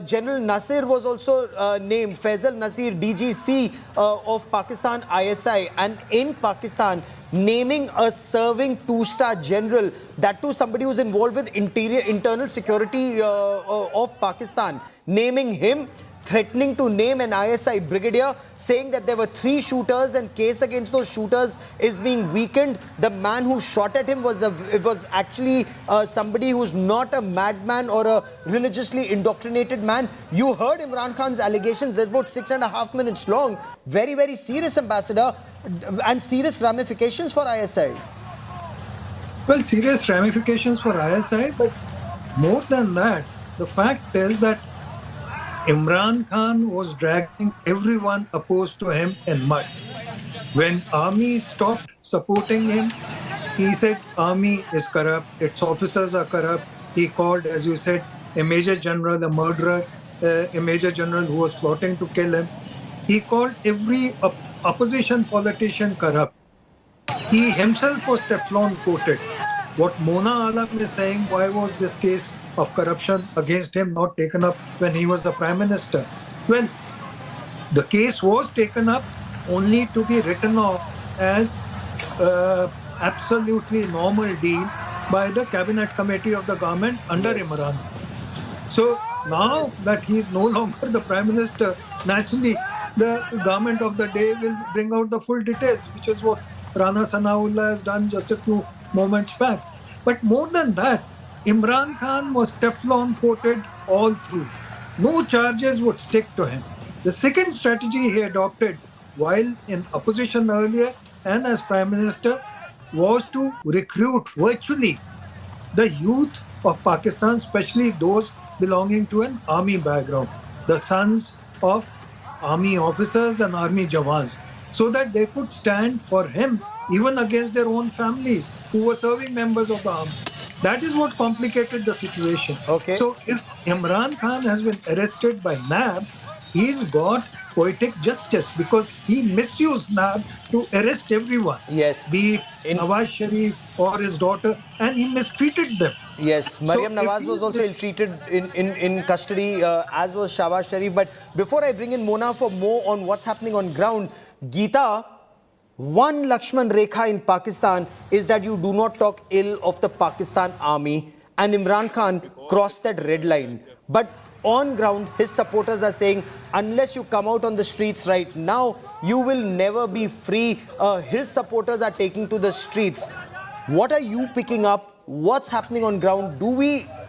General Nasir was also named, Faisal Nasir, DGC of Pakistan ISI. And in Pakistan, naming a serving two-star general, that too somebody who's involved with internal security of Pakistan, naming him, threatening to name an ISI brigadier, saying that there were 3 shooters and case against those shooters is being weakened. The man who shot at him was actually somebody who's not a madman or a religiously indoctrinated man. You heard Imran Khan's allegations. They're about 6.5 minutes long. Very, very serious, Ambassador, and serious ramifications for ISI. Well, serious ramifications for ISI, but more than that, the fact is that Imran Khan was dragging everyone opposed to him in mud. When army stopped supporting him, he said army is corrupt, its officers are corrupt. He called, as you said, a major general a murderer, a major general who was plotting to kill him. He called every opposition politician corrupt. He himself was Teflon coated. What Mona Alam is saying, why was this case of corruption against him not taken up when he was the Prime Minister? Well, the case was taken up only to be written off as absolutely normal deal by the Cabinet Committee of the government under Imran. So now that he is no longer the Prime Minister, naturally the government of the day will bring out the full details, which is what Rana Sanaullah has done just a few moments back. But more than that, Imran Khan was Teflon coated all through. No charges would stick to him. The second strategy he adopted while in opposition earlier and as Prime Minister was to recruit virtually the youth of Pakistan, especially those belonging to an army background, the sons of army officers and army jawans, so that they could stand for him even against their own families who were serving members of the army. That is what complicated the situation. Okay. So if Imran Khan has been arrested by NAB, he's got poetic justice because he misused NAB to arrest everyone. Yes. Be it Nawaz Sharif or his daughter, and he mistreated them. Yes, Maryam Nawaz was also ill-treated in custody, as was Shahbaz Sharif. But before I bring in Mona for more on what's happening on ground, Geeta, one Lakshman Rekha in Pakistan is that you do not talk ill of the Pakistan army, and Imran Khan crossed that red line. But on ground, his supporters are saying, unless you come out on the streets right now, you will never be free. His supporters are taking to the streets. What are you picking up? What's happening on ground?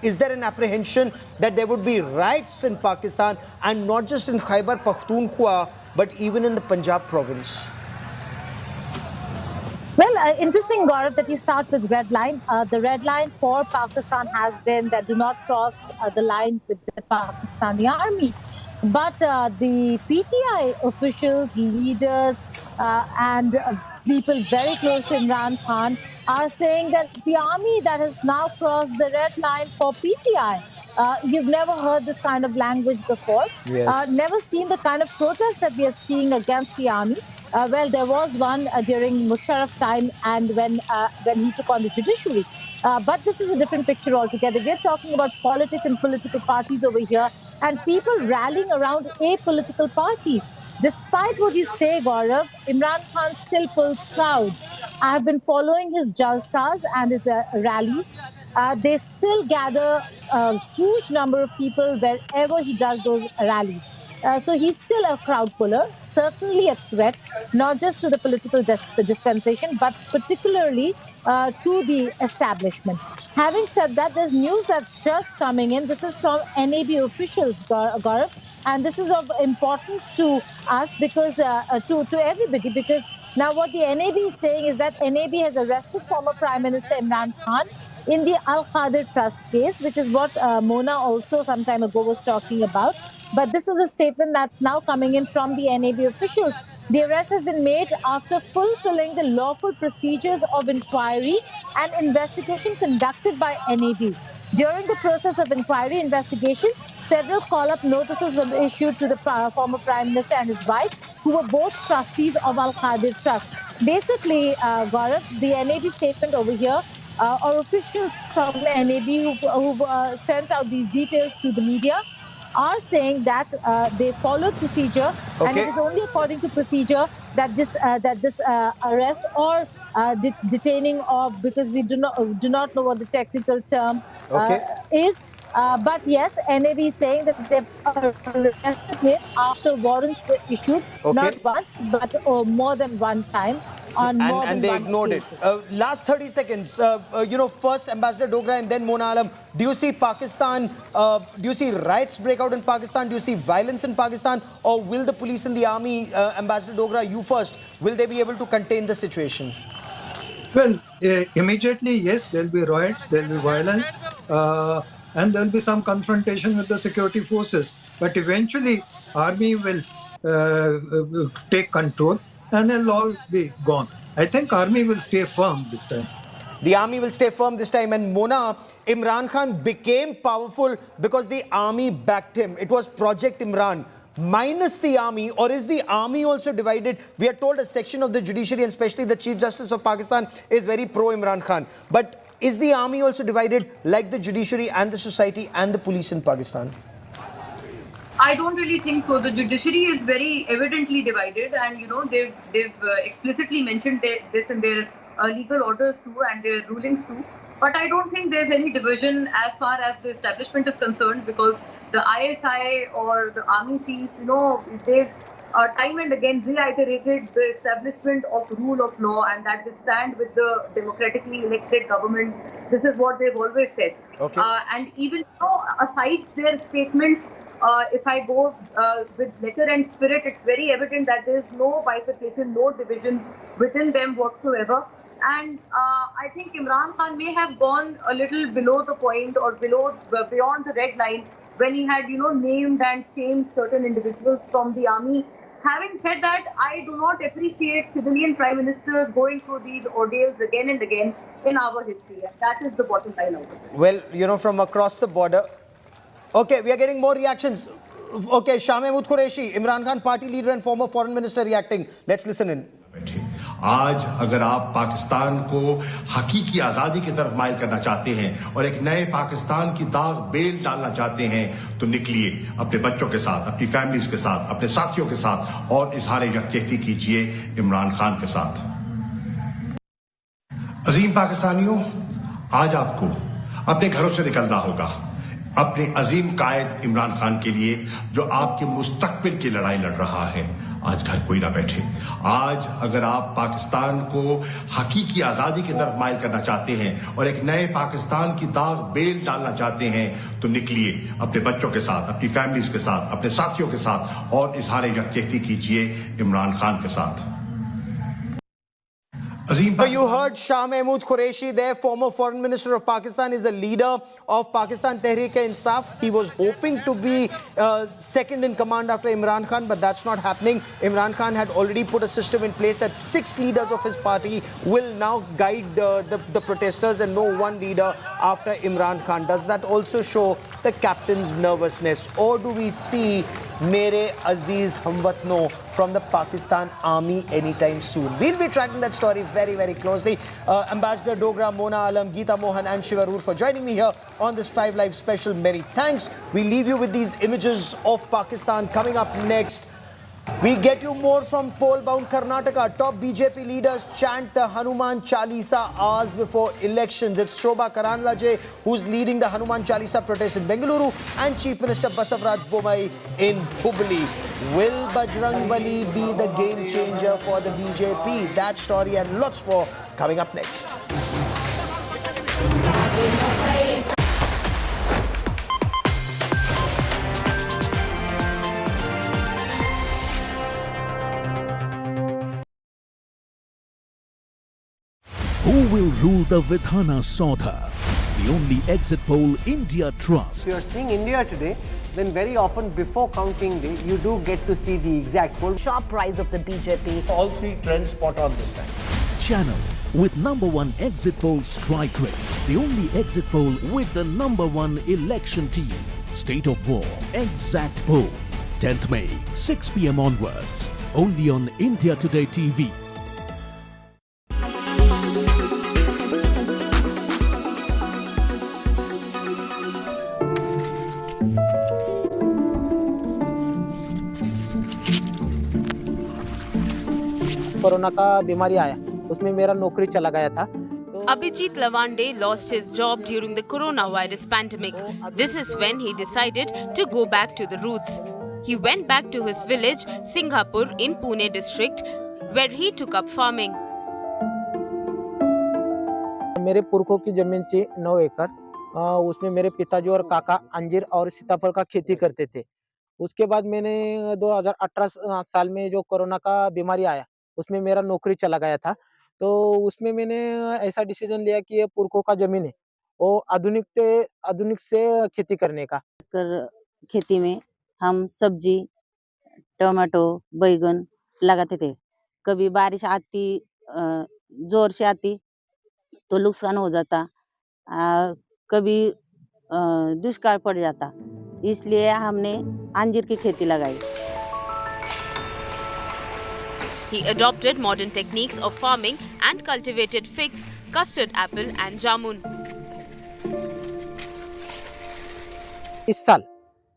Is there an apprehension that there would be riots in Pakistan, and not just in Khyber Pakhtunkhwa, but even in the Punjab province? Well, interesting, Gaurav, that you start with red line. The red line for Pakistan has been that do not cross the line with the Pakistani army. But the PTI officials, leaders, and people very close to Imran Khan are saying that the army that has now crossed the red line for PTI. You've never heard this kind of language before. Yes. Never seen the kind of protest that we are seeing against the army. Well, there was one during Musharraf time and when he took on the judiciary. But this is a different picture altogether. We're talking about politics and political parties over here and people rallying around a political party. Despite what you say, Gaurav, Imran Khan still pulls crowds. I have been following his jalsas and his rallies. They still gather a huge number of people wherever he does those rallies. So he's still a crowd puller, certainly a threat, not just to the political dispensation, but particularly to the establishment. Having said that, there's news that's just coming in. This is from NAB officials, Gaurav, and this is of importance to us because to everybody, because now what the NAB is saying is that NAB has arrested former Prime Minister Imran Khan in the Al-Qadir Trust case, which is what Mona also some time ago was talking about. But this is a statement that's now coming in from the NAB officials. The arrest has been made after fulfilling the lawful procedures of inquiry and investigation conducted by NAB. During the process of inquiry investigation, several call-up notices were issued to the former Prime Minister and his wife, who were both trustees of Al-Qadir Trust. Basically, Gaurav, the NAB statement over here, or officials from NAB who sent out these details to the media, are saying that they followed procedure, and it is only according to procedure that this arrest or detaining of, because we do not know what the technical term is. But yes, NAB is saying that they've arrested him after warrants were issued, not once, but more than one time. And they ignored it. Last 30 seconds, first Ambassador Dogra and then Mona Alam. Do you see Pakistan, do you see riots break out in Pakistan? Do you see violence in Pakistan? Or will the police and the army, Ambassador Dogra, you first, will they be able to contain the situation? Well, immediately, yes, there'll be riots, there'll be violence, and there'll be some confrontation with the security forces. But eventually, army will take control and they'll all be gone. I think army will stay firm this time. The army will stay firm this time. And Mona, Imran Khan became powerful because the army backed him. It was Project Imran. Minus the army, or is the army also divided? We are told a section of the judiciary, and especially the Chief Justice of Pakistan, is very pro-Imran Khan. But is the army also divided like the judiciary and the society and the police in Pakistan? I don't really think so. The judiciary is very evidently divided, and they've explicitly mentioned this in their legal orders too and their rulings too. But I don't think there's any division as far as the establishment is concerned, because the ISI or the army chiefs, they've time and again reiterated the establishment of rule of law and that they stand with the democratically elected government. This is what they've always said. And even aside their statements, if I go with letter and spirit, it's very evident that there is no bifurcation, no divisions within them whatsoever. And I think Imran Khan may have gone a little below the point or beyond the red line when he had, named and shamed certain individuals from the army. Having said that, I do not appreciate civilian prime ministers going through these ordeals again and again in our history. And that is the bottom line of it. Well, from across the border. Okay, we are getting more reactions. Okay, Shah Mahmood Qureshi, Imran Khan party leader and former foreign minister reacting. Let's listen in. आज अगर आप पाकिस्तान को हकीकी आज़ादी की तरफ mile करना चाहते हैं और एक नए पाकिस्तान की दाग बेल डालना चाहते हैं तो निकलिए अपने बच्चों के साथ, अपनी फैमिलीज के साथ, अपने साथियों के साथ और इजहार यकजहती कीजिए इमरान खान के साथ। अजीम पाकिस्तानियों, आज आपको अपने घरों से निकलना होगा अपने अजीम कायद इमरान खान के लिए, जो आपके मुस्तकबिल की लड़ाई लड़ रहा है। आज घर कोई ना बैठे। आज अगर आप पाकिस्तान को हकीकी आज़ादी की तरफ माइल करना चाहते हैं और एक नए पाकिस्तान की दाग बेल डालना चाहते हैं तो निकलिए अपने बच्चों के साथ, अपनी फैमिलीज के साथ, अपने साथियों के साथ और इजहार यकजहती कीजिए इमरान खान के साथ। You heard Shah Mahmood Qureshi there, former foreign minister of Pakistan, is a leader of Pakistan Tehreek-e-Insaaf. He was hoping to be second in command after Imran Khan, but that's not happening. Imran Khan had already put a system in place that 6 leaders of his party will now guide the protesters and no one leader after Imran Khan. Does that also show the captain's nervousness? Or do we see Mere Aziz Hamwatno from the Pakistan army anytime soon? We'll be tracking that story very, very closely. Ambassador Dogra, Mona Alam, Geeta Mohan and Shivarur for joining me here on this 5 Live special. Many thanks. We leave you with these images of Pakistan. Coming up next, we get you more from poll-bound Karnataka. Top BJP leaders chant the Hanuman Chalisa hours before elections. It's Shobha Karandlaje who's leading the Hanuman Chalisa protest in Bengaluru and Chief Minister Basavaraj Bommai in Hubli. Will Bajrangbali be the game changer for the BJP? That story and lots more coming up next. Who will rule the Vidhana Saudha? The only exit poll India trusts. If you are seeing India today, then very often before counting day, you do get to see the exact poll. Sharp rise of the BJP. All 3 trends spot on this time. Channel with #1 exit poll strike rate. The only exit poll with the #1 election team. State of War Exact Poll. 10th May, 6 p.m. onwards. Only on India Today TV. Corona का बीमारी आया, उसमें मेरा नौकरी चला गया था. Abhijit Lavande lost his job during the coronavirus pandemic. This is when he decided to go back to the roots. He went back to his village, Singhapur in Pune district, where he took up farming. मेरे पुरखों की जमीन थी 9 एकड़. उसमें मेरे पिताजी और काका अंजीर और सीताफल का खेती करते थे. उसके बाद मैंने 2018 साल में जो कोरोना का बीमारी आया, उसमें मेरा नौकरी चला गया था. तो उसमें मैंने ऐसा डिसीजन लिया कि ये पुरखों का जमीन है, वो आधुनिक से खेती करने का. खेती में हम सब्जी, टमाटो, बैगन लगाते थे. कभी बारिश आती, जोर से आती तो नुकसान हो जाता, कभी दुष्काल पड़ जाता, इसलिए हमने अंजीर की खेती लगाई. He adopted modern techniques of farming and cultivated figs, custard apple and jamun. इस साल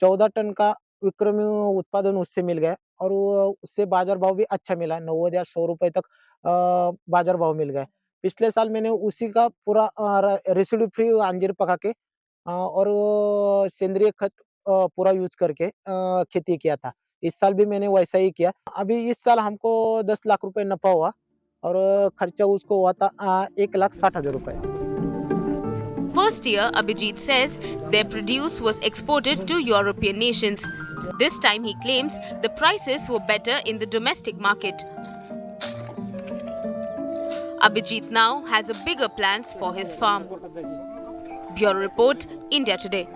14 टन का विक्रमी उत्पादन उससे मिल गया और उससे बाजार भाव भी अच्छा मिला. 90 या 100 रुपए तक बाजार भाव मिल गए. पिछले साल मैंने उसी का पूरा रेसिड्यू फ्री अंजीर पका के और सेंद्रीय खत पूरा यूज करके खेती किया था. इस साल भी मैंने वैसा ही किया. अभी इस साल हमको 10 लाख रुपए नफा हुआ और खर्चा उसको हुआ था 1,60,000 रुपए. First year, Abhijit says their produce was exported to European nations. This time he claims the prices were better in the domestic market. Abhijit now has a bigger plans for his farm. Bureau Report, India Today.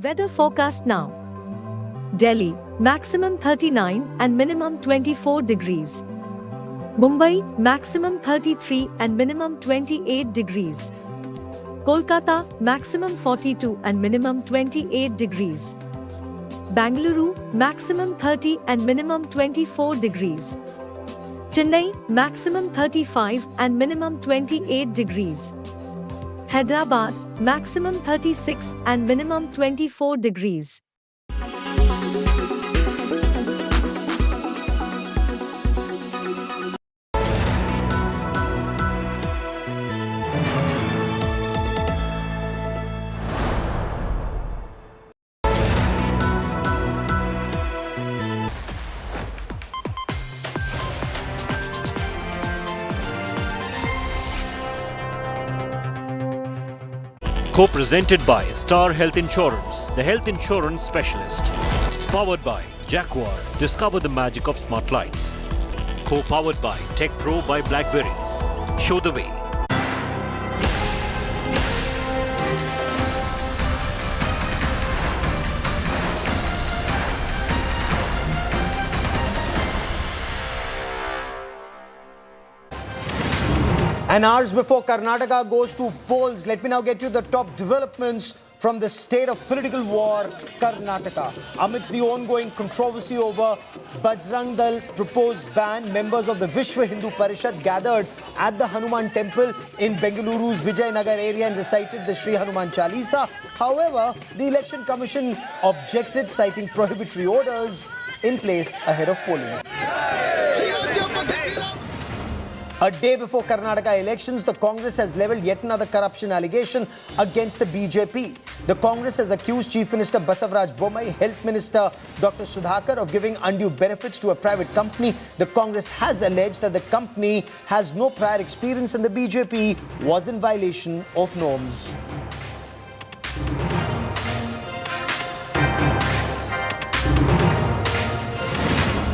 Weather forecast now. Delhi, maximum 39 and minimum 24 degrees. Mumbai, maximum 33 and minimum 28 degrees. Kolkata, maximum 42 and minimum 28 degrees. Bangalore, maximum 30 and minimum 24 degrees. Chennai, maximum 35 and minimum 28 degrees. Hyderabad, maximum 36 and minimum 24 degrees. Co-presented by Star Health Insurance, the health insurance specialist. Powered by Jaguar, discover the magic of smart lights. Co-powered by Tech Pro by Blackberries. Show the way. And hours before Karnataka goes to polls, let me now get you the top developments from the state of political war, Karnataka. Amidst the ongoing controversy over Bajrang Dal proposed ban, members of the Vishwa Hindu Parishad gathered at the Hanuman temple in Bengaluru's Vijayanagar area and recited the Sri Hanuman Chalisa. However, the Election Commission objected, citing prohibitory orders in place ahead of polling. A day before Karnataka elections, the Congress has levelled yet another corruption allegation against the BJP. The Congress has accused Chief Minister Basavaraj Bommai, Health Minister Dr. Sudhakar of giving undue benefits to a private company. The Congress has alleged that the company has no prior experience and the BJP was in violation of norms.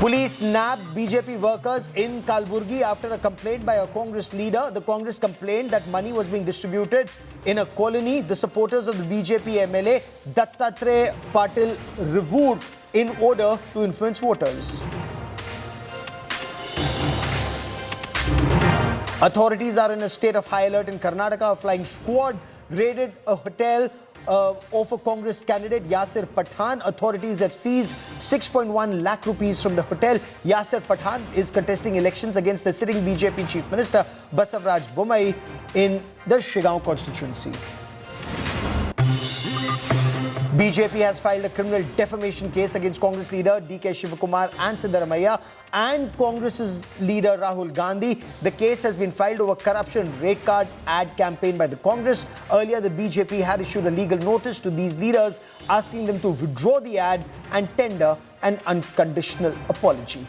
Police nabbed BJP workers in Kalburgi after a complaint by a Congress leader. The Congress complained that money was being distributed in a colony. The supporters of the BJP MLA Dattatreya Patil reviewed in order to influence voters. Authorities are in a state of high alert in Karnataka. A flying squad raided a hotel of a Congress candidate, Yasir Pathan. Authorities have seized 6.1 lakh rupees from the hotel. Yasir Pathan is contesting elections against the sitting BJP Chief Minister Basavaraj Bommai in the Shigaon constituency. BJP has filed a criminal defamation case against Congress leader D.K. Shivakumar and Siddaramaiah and Congress's leader Rahul Gandhi. The case has been filed over corruption rate card ad campaign by the Congress. Earlier, the BJP had issued a legal notice to these leaders asking them to withdraw the ad and tender an unconditional apology.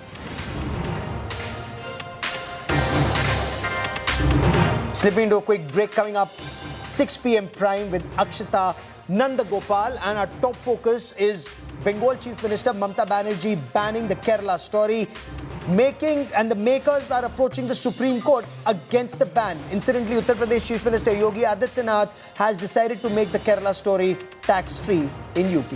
Slipping into a quick break, coming up 6 p.m. prime with Akshita Nandagopal, and our top focus is Bengal Chief Minister Mamata Banerjee banning the Kerala story. The makers are approaching the Supreme Court against the ban. Incidentally, Uttar Pradesh Chief Minister Yogi Adityanath has decided to make the Kerala story tax-free in UP.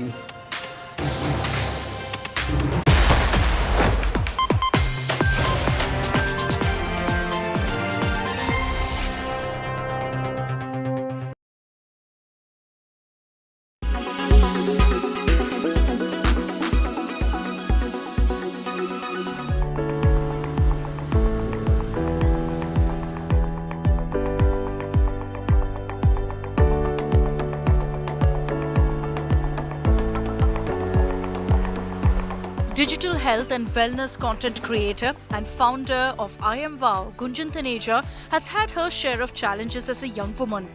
Digital health and wellness content creator and founder of I Am Wow, Gunjan Taneja, has had her share of challenges as a young woman.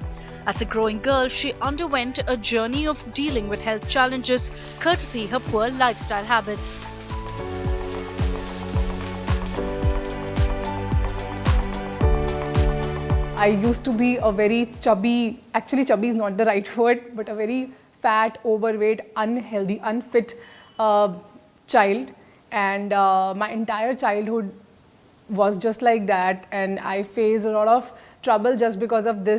As a growing girl, she underwent a journey of dealing with health challenges courtesy her poor lifestyle habits. I used to be a very chubby, actually chubby is not the right word, but a very fat, overweight, unhealthy, unfit child, and my entire childhood was just like that, and I faced a lot of trouble just because of this